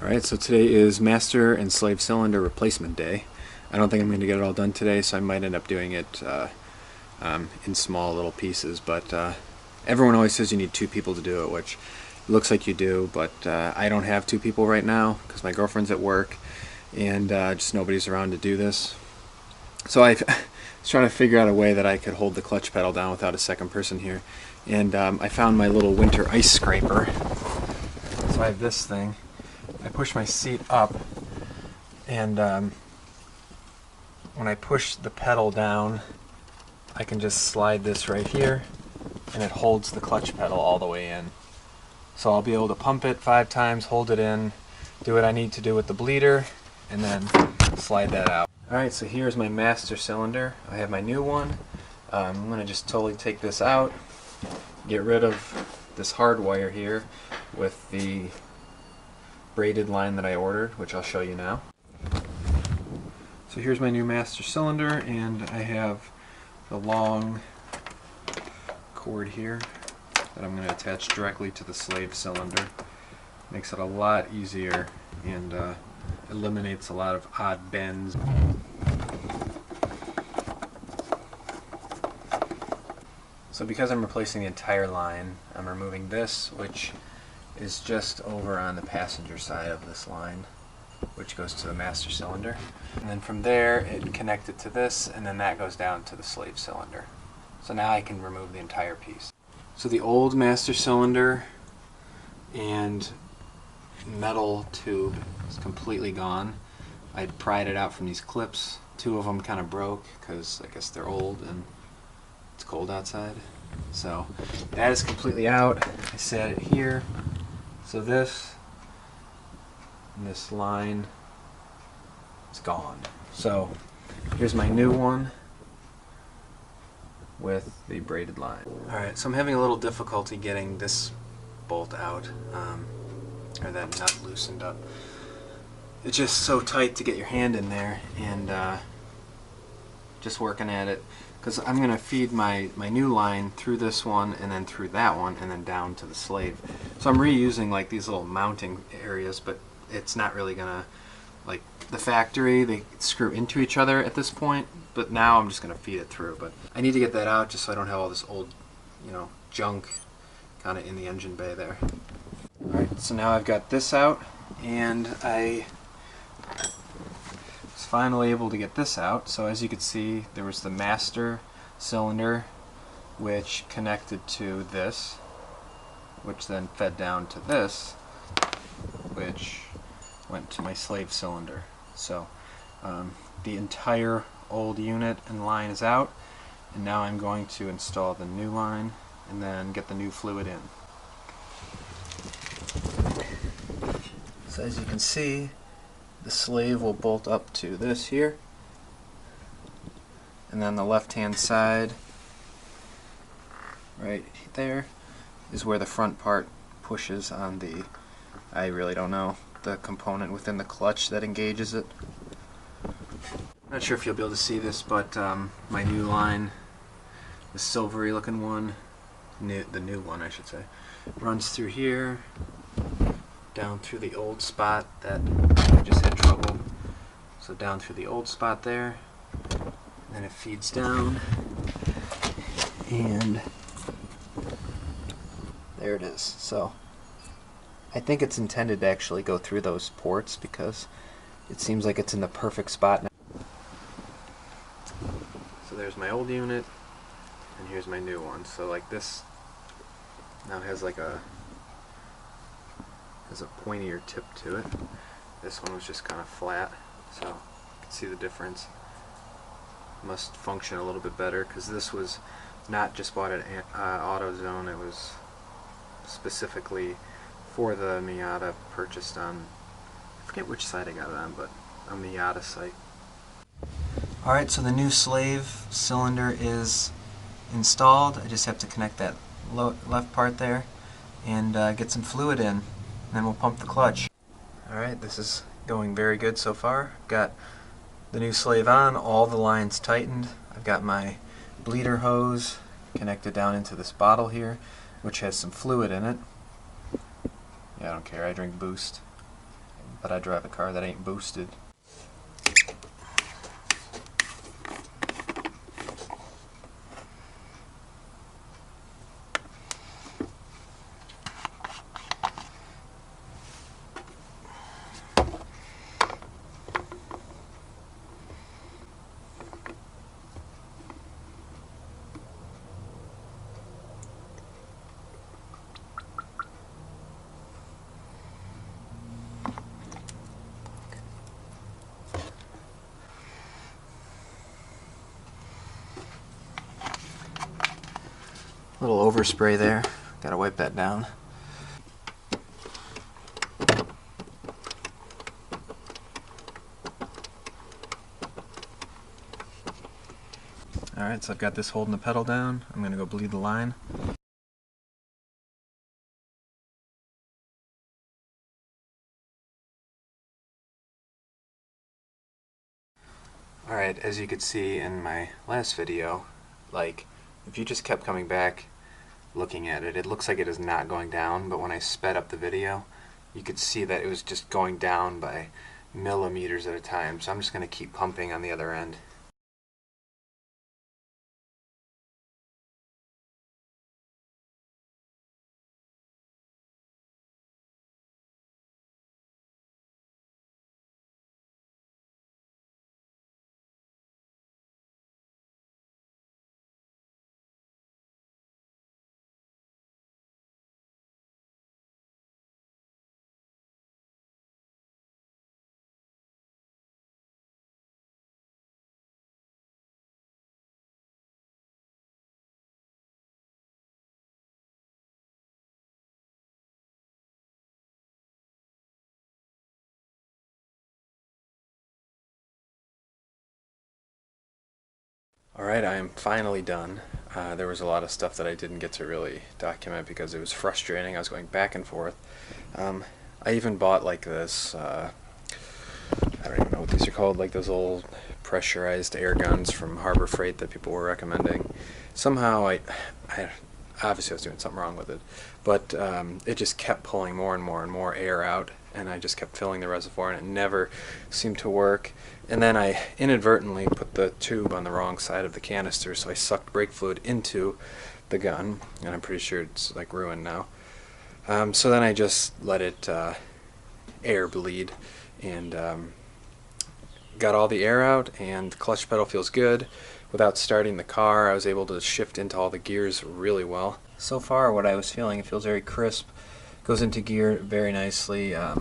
Alright, so today is master and slave cylinder replacement day. I don't think I'm going to get it all done today, so I might end up doing it in small little pieces, but everyone always says you need two people to do it, which it looks like you do, but I don't have two people right now because my girlfriend's at work and just nobody's around to do this. So I was trying to figure out a way that I could hold the clutch pedal down without a second person here, and I found my little winter ice scraper. So I have this thing. I push my seat up, and when I push the pedal down, I can just slide this right here, and it holds the clutch pedal all the way in. So I'll be able to pump it 5 times, hold it in, do what I need to do with the bleeder, and then slide that out. Alright, so here's my master cylinder. I have my new one. I'm going to just totally take this out, get rid of this hard wire here with the braided line that I ordered, which I'll show you now. So here's my new master cylinder, and I have the long cord here that I'm going to attach directly to the slave cylinder. Makes it a lot easier and eliminates a lot of odd bends. So because I'm replacing the entire line, I'm removing this, which is just over on the passenger side of this line, which goes to the master cylinder. And then from there it connected to this, and then that goes down to the slave cylinder. So now I can remove the entire piece. So the old master cylinder and metal tube is completely gone. I pried it out from these clips. 2 of them kind of broke because I guess they're old and it's cold outside. So that is completely out. I set it here. So this line is gone. So here's my new one with the braided line. Alright, so I'm having a little difficulty getting this bolt out, or that nut loosened up. It's just so tight to get your hand in there, and just working at it, because I'm going to feed my new line through this one and then through that one and then down to the slave. So I'm reusing like these little mounting areas, but it's not really going to, like the factory, they screw into each other at this point, but now I'm just going to feed it through. But I need to get that out just so I don't have all this old, junk kind of in the engine bay there. Alright, so now I've got this out, and I was finally able to get this out. So as you can see, there was the master cylinder, which connected to this, which then fed down to this, which went to my slave cylinder. So the entire old unit and line is out, and now I'm going to install the new line and then get the new fluid in. So as you can see, the slave will bolt up to this here, and then the left hand side right there is where the front part pushes on the, I really don't know, the component within the clutch that engages it. Not sure if you'll be able to see this, but my new line, the silvery looking one, the new one I should say, runs through here, down through the old spot that I just had trouble. So down through the old spot there, and then it feeds down, and there it is. So I think it's intended to actually go through those ports because it seems like it's in the perfect spot now. So there's my old unit, and here's my new one. So like this now has like a pointier tip to it. This one was just kind of flat, so you can see the difference. Must function a little bit better because this was not just bought at AutoZone, it was specifically for the Miata, purchased on, I forget which site I got it on, but on the Miata site. Alright, so the new slave cylinder is installed. I just have to connect that left part there and get some fluid in, and then we'll pump the clutch. Alright, this is going very good so far. Got the new slave on, all the lines tightened. I've got my bleeder hose connected down into this bottle here, which has some fluid in it. Yeah, I don't care, I drink Boost. but I drive a car that ain't boosted. Little overspray there. Gotta wipe that down. Alright, so I've got this holding the pedal down. I'm gonna go bleed the line. Alright, as you could see in my last video, like, if you just kept coming back looking at it, it looks like it is not going down, but when I sped up the video, you could see that it was just going down by millimeters at a time. So I'm just going to keep pumping on the other end. Alright, I am finally done. There was a lot of stuff that I didn't get to really document because it was frustrating. I was going back and forth. I even bought like this, I don't even know what these are called, like those old pressurized air guns from Harbor Freight that people were recommending. Somehow I obviously I was doing something wrong with it, but it just kept pulling more and more and more air out, and I just kept filling the reservoir, and it never seemed to work. And then I inadvertently put the tube on the wrong side of the canister, so I sucked brake fluid into the gun, and I'm pretty sure it's like ruined now. So then I just let it air bleed, and got all the air out, and the clutch pedal feels good. Without starting the car, I was able to shift into all the gears really well. So far, what I was feeling, it feels very crisp. Goes into gear very nicely. I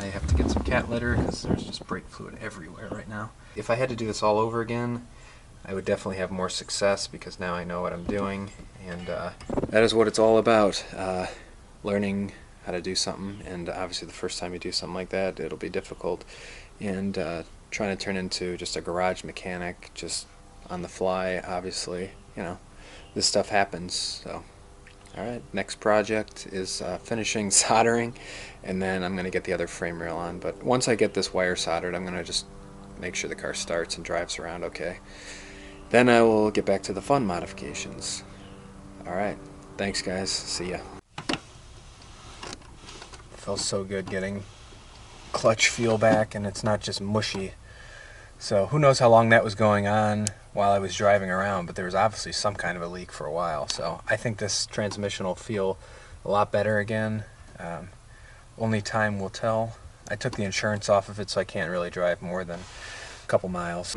have to get some cat litter because there's just brake fluid everywhere right now. If I had to do this all over again, I would definitely have more success because now I know what I'm doing, and that is what it's all about. Learning how to do something, and obviously the first time you do something like that, it'll be difficult, and trying to turn into just a garage mechanic just on the fly, obviously, you know, this stuff happens. So alright, next project is finishing soldering, and then I'm going to get the other frame rail on. But once I get this wire soldered, I'm going to just make sure the car starts and drives around okay. Then I will get back to the fun modifications. Alright, thanks guys, see ya. Feels so good getting clutch feel back, and it's not just mushy. So who knows how long that was going on while I was driving around, but there was obviously some kind of a leak for a while. So I think this transmission will feel a lot better again. Only time will tell. I took the insurance off of it, so I can't really drive more than a couple miles.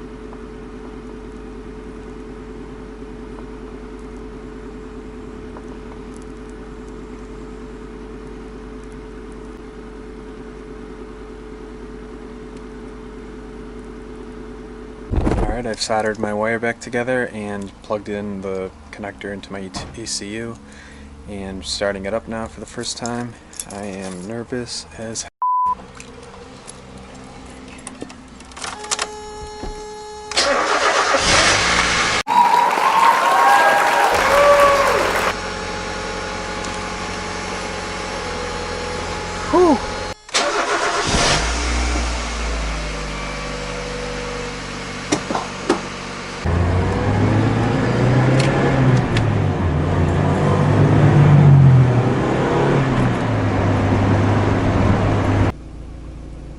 Alright, I've soldered my wire back together and plugged in the connector into my ECU, and starting it up now for the first time. I am nervous as hell. Whew.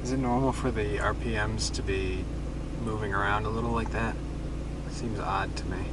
Is it normal for the RPMs to be moving around a little like that? Seems odd to me.